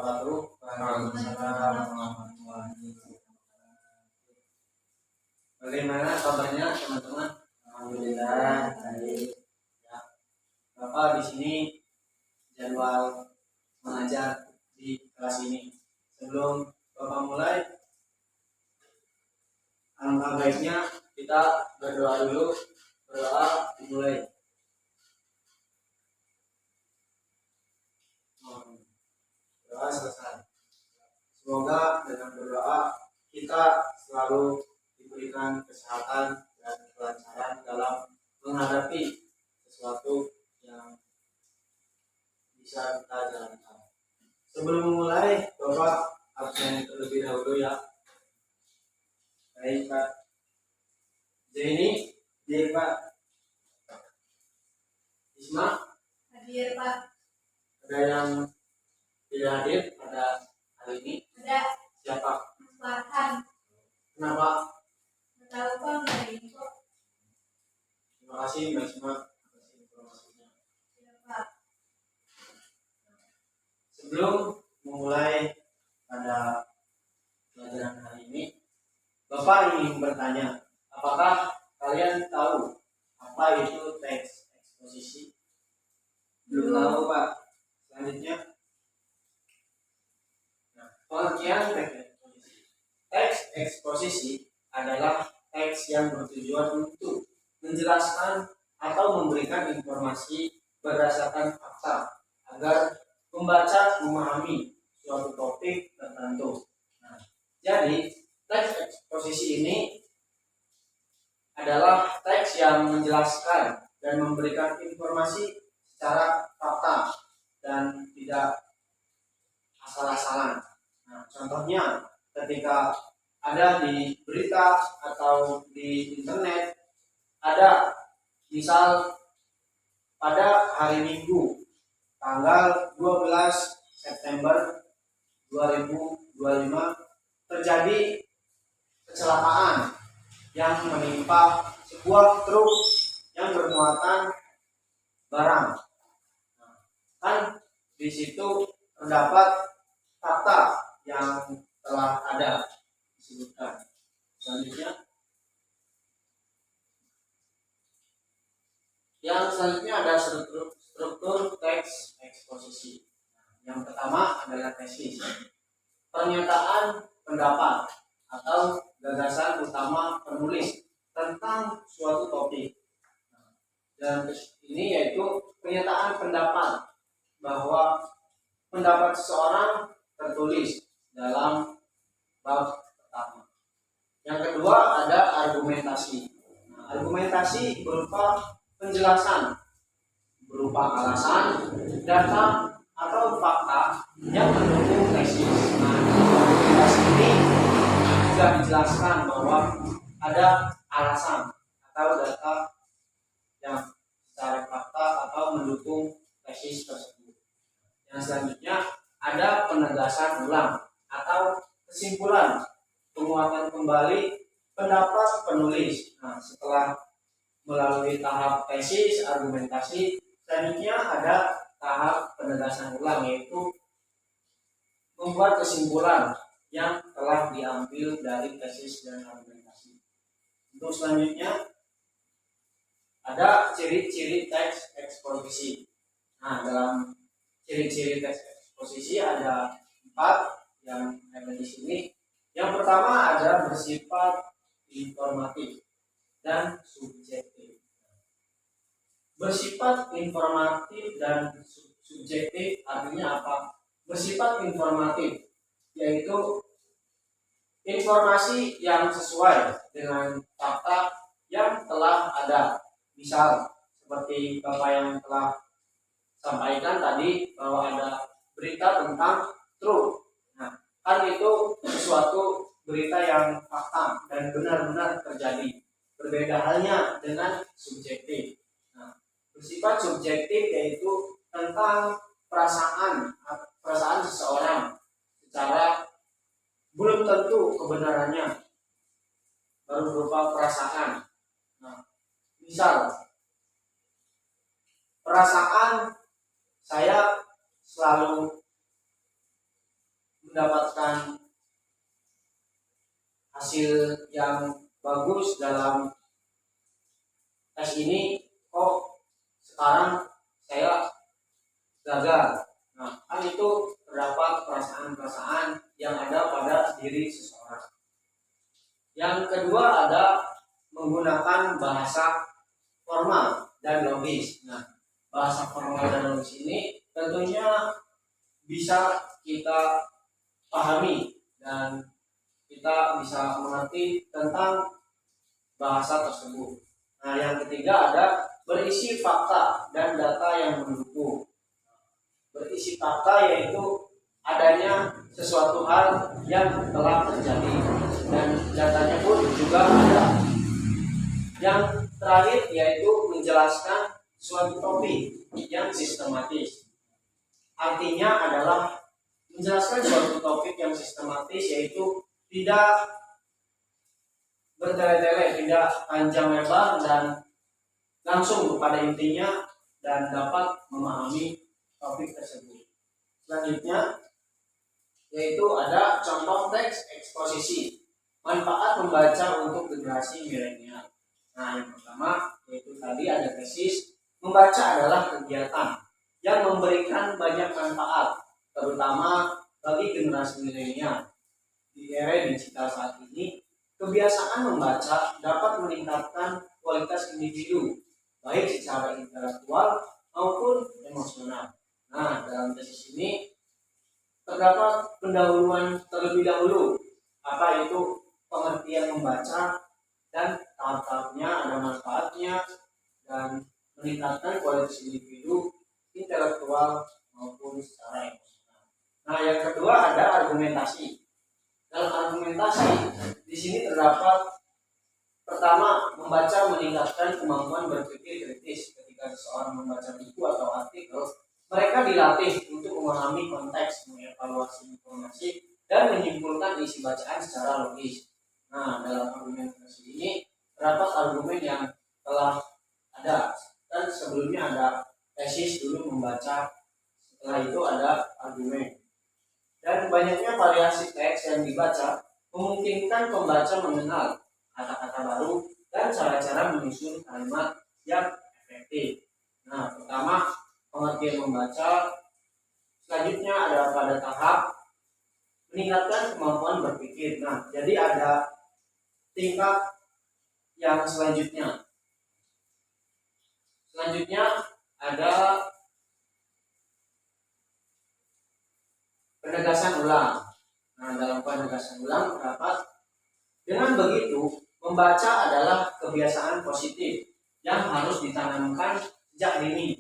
wabarakatuh. Waalaikumsalam warahmatullahi wabarakatuh. Bagaimana kabarnya teman-teman? Alhamdulillah baik. Ya, Bapak di sini jadwal mengajar di kelas ini. Sebelum Bapak mulai, alangkah baiknya kita berdoa dulu. Berdoa dimulai. Doa selesai. Semoga dengan berdoa kita selalu diberikan kesehatan dan kelancaran dalam menghadapi sesuatu yang bisa kita jalankan. Sebelum memulai, Bapak absen terlebih dahulu ya. Baik Pak. Jadi, Pak. Isma? Hadir Pak. Ada yang tidak hadir pada hari ini? Ada. Siapa? Mas Farhan. Kenapa? Nggak tahu Pak, nggak ada info. Terima kasih Mbak Isma atas informasinya. Ya Pak. Sebelum memulai pada pelajaran hari ini, Bapak ingin bertanya, apakah kalian tahu apa itu teks eksposisi? Belum tahu Pak. Selanjutnya, pengertian teks eksposisi. Teks eksposisi adalah teks yang bertujuan untuk menjelaskan atau memberikan informasi berdasarkan fakta agar pembaca memahami suatu topik tertentu. Jadi teks eksposisi ini adalah teks yang menjelaskan dan memberikan informasi secara fakta dan tidak asal-asalan. Contohnya ketika ada di berita atau di internet, ada misal pada hari Minggu tanggal 12 September 2025 terjadi kecelakaan yang menimpa sebuah truk yang bermuatan barang. Kan di situ terdapat fakta yang telah ada disebutkan. Selanjutnya, ada struktur teks eksposisi. Yang pertama adalah tesis, pernyataan pendapat atau gagasan utama penulis tentang suatu topik. Dan ini yaitu pernyataan pendapat bahwa pendapat seseorang tertulis dalam bab pertama. Yang kedua ada argumentasi. Argumentasi berupa penjelasan berupa alasan, data atau fakta yang mendukung tesis. Argumentasi ini juga dijelaskan bahwa ada alasan atau data yang secara fakta atau mendukung tesis tersebut. Yang selanjutnya ada penegasan ulang atau kesimpulan, penguatan kembali pendapat penulis. Setelah melalui tahap tesis, argumentasi, selanjutnya ada tahap penegasan ulang, yaitu membuat kesimpulan yang telah diambil dari tesis dan argumentasi. Untuk selanjutnya ada ciri-ciri teks eksposisi. Dalam ciri-ciri teks eksposisi ada 4 yang ada di sini. Yang pertama ada bersifat informatif dan subjektif. Bersifat informatif dan subjektif artinya apa? Bersifat informatif yaitu informasi yang sesuai dengan fakta yang telah ada. Misal seperti Bapak yang telah sampaikan tadi bahwa ada berita tentang truk. Kan itu sesuatu berita yang fakta dan benar-benar terjadi. Berbeda halnya dengan subjektif. Bersifat subjektif yaitu tentang perasaan seseorang secara belum tentu kebenarannya, baru berupa perasaan. Misal perasaan saya selalu mendapatkan hasil yang bagus dalam tes ini, kok sekarang saya gagal. Nah, kan itu terdapat perasaan-perasaan yang ada pada diri seseorang. Yang kedua ada menggunakan bahasa formal dan logis. Nah, bahasa formal dan logis ini tentunya bisa kita pahami dan kita bisa mengerti tentang bahasa tersebut. Nah, yang ketiga ada berisi fakta dan data yang mendukung. Berisi fakta yaitu adanya sesuatu hal yang telah terjadi dan datanya pun juga ada. Yang terakhir yaitu menjelaskan suatu topik yang sistematis. Artinya adalah menjelaskan suatu topik yang sistematis yaitu tidak bertele-tele, tidak panjang lebar dan langsung kepada intinya dan dapat memahami topik tersebut. Selanjutnya yaitu ada contoh teks eksposisi. Manfaat membaca untuk generasi milenial. Nah, yang pertama yaitu tadi ada tesis. Membaca adalah kegiatan yang memberikan banyak manfaat, terutama bagi generasi milenial. Di era digital saat ini, kebiasaan membaca dapat meningkatkan kualitas individu, baik secara intelektual maupun emosional. Nah, dalam tesis ini terdapat pendahuluan terlebih dahulu, apa itu pengertian membaca dan tahap-tahapnya, ada manfaatnya dan meningkatkan kualitas individu, intelektual maupun secara emosional. Nah, yang kedua ada argumentasi. Dalam argumentasi di sini terdapat pertama, membaca meningkatkan kemampuan berpikir kritis. Ketika seseorang membaca buku atau artikel, mereka dilatih untuk memahami konteks, mengevaluasi informasi, dan menyimpulkan isi bacaan secara logis. Nah, dalam argumentasi ini terdapat argumen yang telah ada, dan sebelumnya ada tesis dulu membaca, setelah itu ada argumen. Dan banyaknya variasi teks yang dibaca memungkinkan pembaca mengenal kata-kata baru dan cara-cara menyusun kalimat yang efektif. Nah, pertama pengertian membaca, selanjutnya ada pada tahap meningkatkan kemampuan berpikir. Nah, jadi ada tingkat yang selanjutnya. Selanjutnya ada penegasan ulang. Nah, dalam penegasan ulang terdapat dengan begitu membaca adalah kebiasaan positif yang harus ditanamkan sejak dini.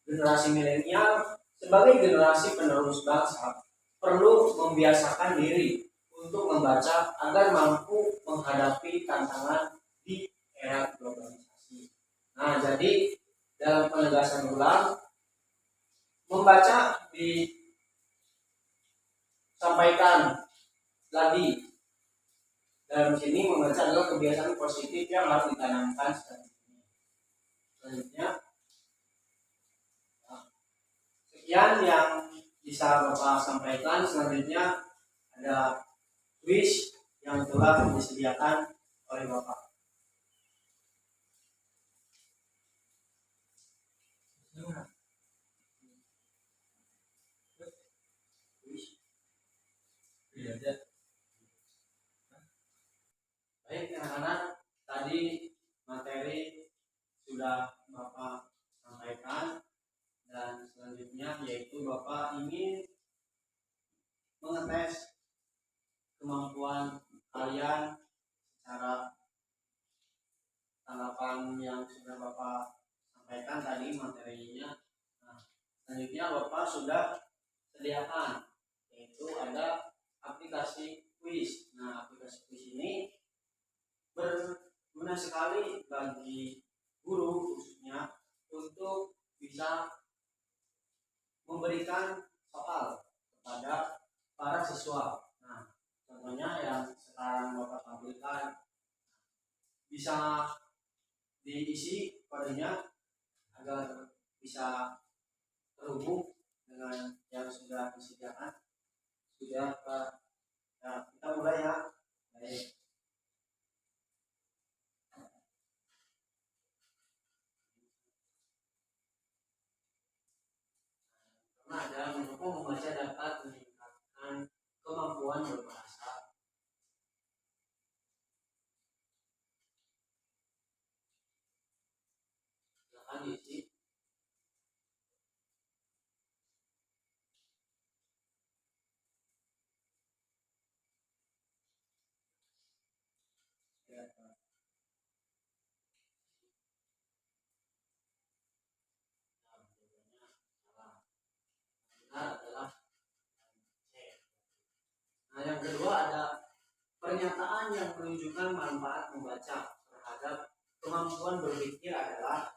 Generasi milenial sebagai generasi penerus bangsa perlu membiasakan diri untuk membaca agar mampu menghadapi tantangan di era globalisasi. Nah, jadi dalam penegasan ulang membaca disampaikan lagi. Dalam sini membaca adalah kebiasaan positif yang harus ditanamkan sejak dini. Selanjutnya, sekian yang bisa Bapak sampaikan. Selanjutnya ada quiz yang telah disediakan oleh Bapak. Baik anak-anak, tadi materi sudah Bapak sampaikan dan selanjutnya yaitu Bapak ingin mengetes kemampuan kalian secara tanggapan yang sudah Bapak sampaikan tadi materinya. Nah, selanjutnya Bapak sudah sediakan yaitu ada aplikasi quiz. Nah, aplikasi quiz ini berguna sekali bagi guru khususnya untuk bisa memberikan soal kepada para siswa. Nah, contohnya yang sekarang Bapak tampilkan bisa diisi kodenya agar bisa terhubung dengan yang sudah disediakan. Sudah, Pak. Nah, kita mulai ya. Baik. Karena ada mengapa membaca dapat meningkatkan kemampuan berbahasa. Silakan diisi. Ya, Pak. Nah, jawabannya salah. Benar adalah C. Nah, yang kedua ada pernyataan yang menunjukkan manfaat membaca terhadap kemampuan berpikir adalah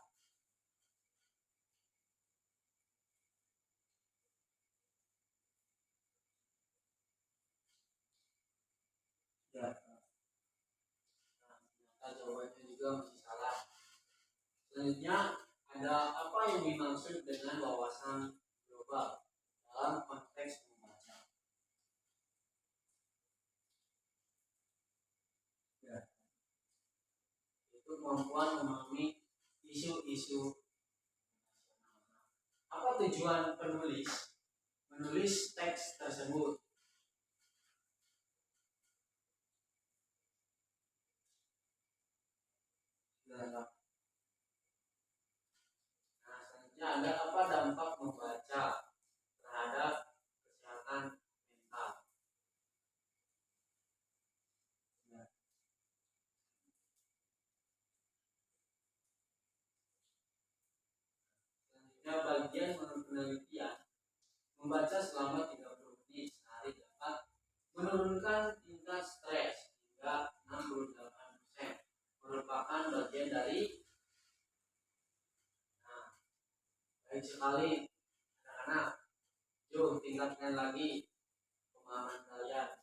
ya. Nah, ternyata jawabannya juga masih salah. Selanjutnya ada apa yang dimaksud dengan wawasan global dalam konteks membaca? Ya. Itu kemampuan memahami isu-isu nasional. Apa tujuan penulis menulis teks tersebut? Nah, selanjutnya ada apa dampak membaca terhadap kesehatan mental? Nah, selanjutnya bagian menurut penelitian membaca selama 30 menit sehari dapat menurunkan tingkat stres hingga 68%. Merupakan bagian dari baik sekali anak-anak. Yuk tingkatkan lagi pemahaman kalian.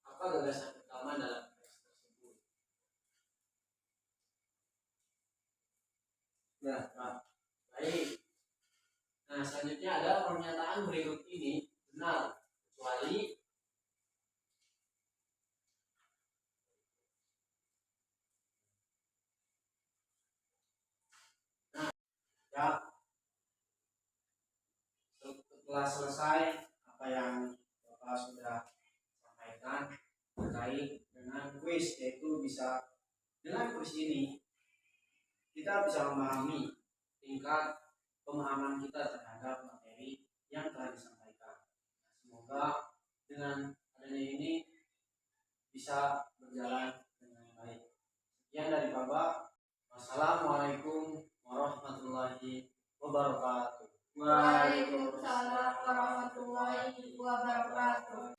Apa gagasan utama dalam teks tersebut? Ya, Pak. Baik. Nah, selanjutnya ada pernyataan berikut ini benar kecuali ya. Setelah selesai apa yang Bapak sudah sampaikan terkait dengan kuis, yaitu bisa dengan kuis ini kita bisa memahami tingkat pemahaman kita terhadap materi yang telah disampaikan. Nah, semoga dengan adanya ini bisa berjalan dengan baik. Sekian dari Bapak. Wassalamualaikum warahmatullahi wabarakatuh. Waalaikumsalam warahmatullahi wabarakatuh.